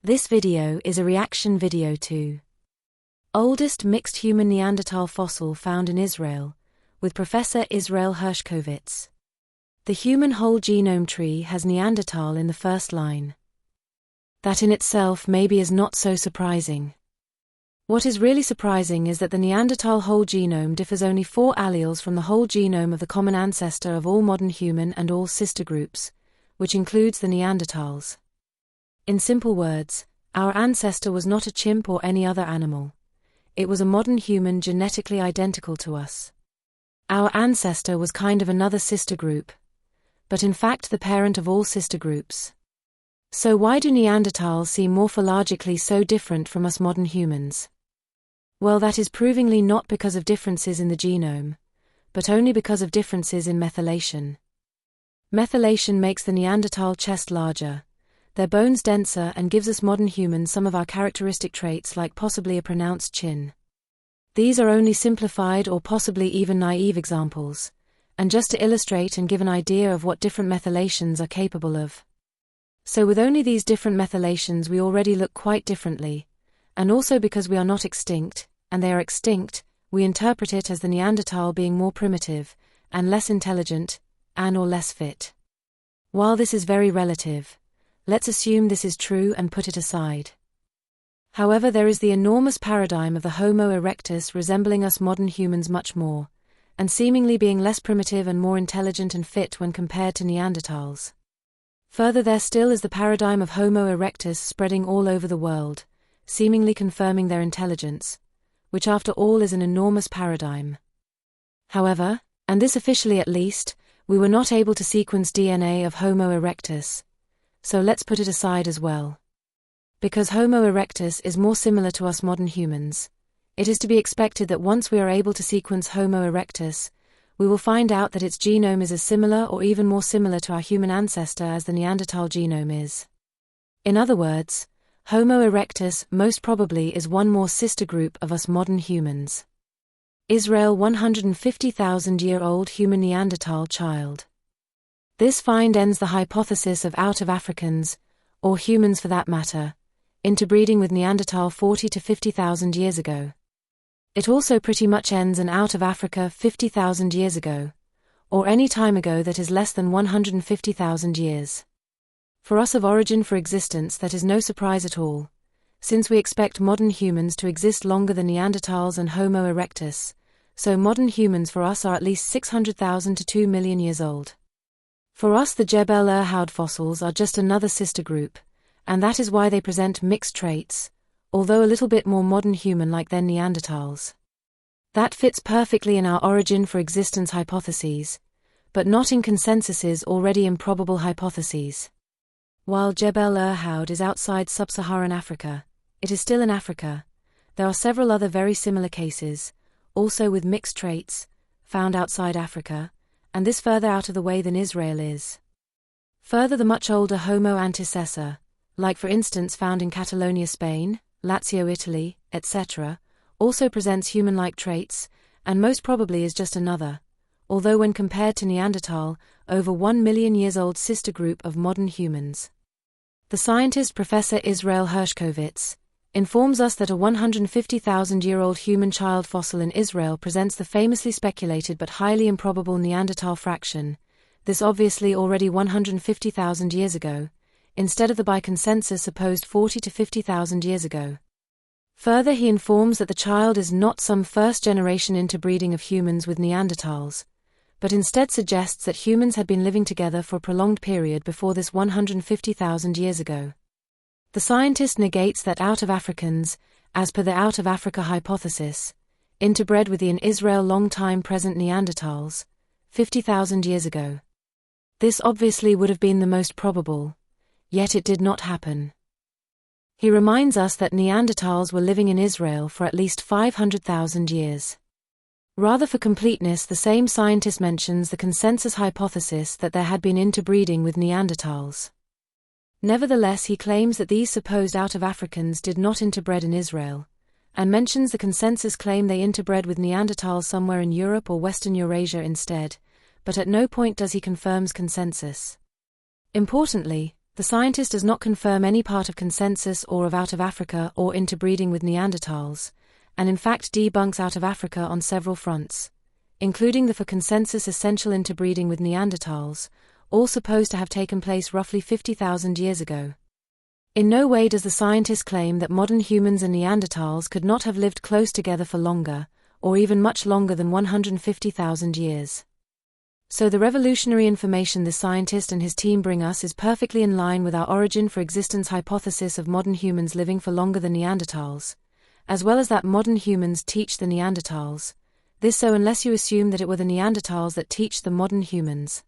This video is a reaction video to oldest mixed human Neanderthal fossil found in Israel, with Professor Israel Hershkovitz. The human whole genome tree has Neanderthal in the first line. That in itself maybe is not so surprising. What is really surprising is that the Neanderthal whole genome differs only 4 alleles from the whole genome of the common ancestor of all modern human and all sister groups, which includes the Neanderthals. In simple words, our ancestor was not a chimp or any other animal. It was a modern human genetically identical to us. Our ancestor was kind of another sister group, but in fact the parent of all sister groups. So why do Neanderthals seem morphologically so different from us modern humans? Well, that is provingly not because of differences in the genome, but only because of differences in methylation. Methylation makes the Neanderthal chest larger, their bones denser, and gives us modern humans some of our characteristic traits, like possibly a pronounced chin. These are only simplified or possibly even naive examples, and just to illustrate and give an idea of what different methylations are capable of. So with only these different methylations we already look quite differently, and also because we are not extinct, and they are extinct, we interpret it as the Neanderthal being more primitive, and less intelligent, and/or less fit. While this is very relative, let's assume this is true and put it aside. However, there is the enormous paradigm of the Homo erectus resembling us modern humans much more, and seemingly being less primitive and more intelligent and fit when compared to Neanderthals. Further, there still is the paradigm of Homo erectus spreading all over the world, seemingly confirming their intelligence, which after all is an enormous paradigm. However, and this officially at least, we were not able to sequence DNA of Homo erectus, so let's put it aside as well. Because Homo erectus is more similar to us modern humans, it is to be expected that once we are able to sequence Homo erectus, we will find out that its genome is as similar or even more similar to our human ancestor as the Neanderthal genome is. In other words, Homo erectus most probably is one more sister group of us modern humans. Israel 150,000-year-old human Neanderthal child. This find ends the hypothesis of out of Africans, or humans for that matter, interbreeding with Neanderthal 40 to 50,000 years ago. It also pretty much ends an out of Africa 50,000 years ago, or any time ago that is less than 150,000 years. For us of origin for existence, that is no surprise at all, since we expect modern humans to exist longer than Neanderthals and Homo erectus, so modern humans for us are at least 600,000 to 2 million years old. For us the Jebel Irhoud fossils are just another sister group, and that is why they present mixed traits, although a little bit more modern human-like than Neanderthals. That fits perfectly in our origin for existence hypotheses, but not in consensus's already improbable hypotheses. While Jebel Irhoud is outside sub-Saharan Africa, it is still in Africa. There are several other very similar cases, also with mixed traits, found outside Africa, and this further out of the way than Israel is. Further, the much older Homo antecessor, like for instance found in Catalonia, Spain, Lazio, Italy, etc., also presents human-like traits, and most probably is just another, although when compared to Neanderthal, over 1 million years old sister group of modern humans. The scientist Professor Israel Hershkovitz informs us that a 150,000-year-old human child fossil in Israel presents the famously speculated but highly improbable Neanderthal fraction, this obviously already 150,000 years ago, instead of the by consensus supposed 40 to 50,000 years ago. Further, he informs that the child is not some first-generation interbreeding of humans with Neanderthals, but instead suggests that humans had been living together for a prolonged period before this 150,000 years ago. The scientist negates that out of Africans, as per the out of Africa hypothesis, interbred with the in Israel long-time present Neanderthals, 50,000 years ago. This obviously would have been the most probable, yet it did not happen. He reminds us that Neanderthals were living in Israel for at least 500,000 years. Rather for completeness, the same scientist mentions the consensus hypothesis that there had been interbreeding with Neanderthals. Nevertheless, he claims that these supposed out of Africans did not interbred in Israel, and mentions the consensus claim they interbred with Neanderthals somewhere in Europe or Western Eurasia instead, but at no point does he confirm consensus. Importantly, The scientist does not confirm any part of consensus or of out of Africa or interbreeding with Neanderthals, and in fact debunks out of Africa on several fronts, including the for consensus essential interbreeding with Neanderthals, all supposed to have taken place roughly 50,000 years ago. In no way does the scientist claim that modern humans and Neanderthals could not have lived close together for longer, or even much longer than 150,000 years. So the revolutionary information this scientist and his team bring us is perfectly in line with our origin for existence hypothesis of modern humans living for longer than Neanderthals, as well as that modern humans teach the Neanderthals. This so unless you assume that it were the Neanderthals that teach the modern humans.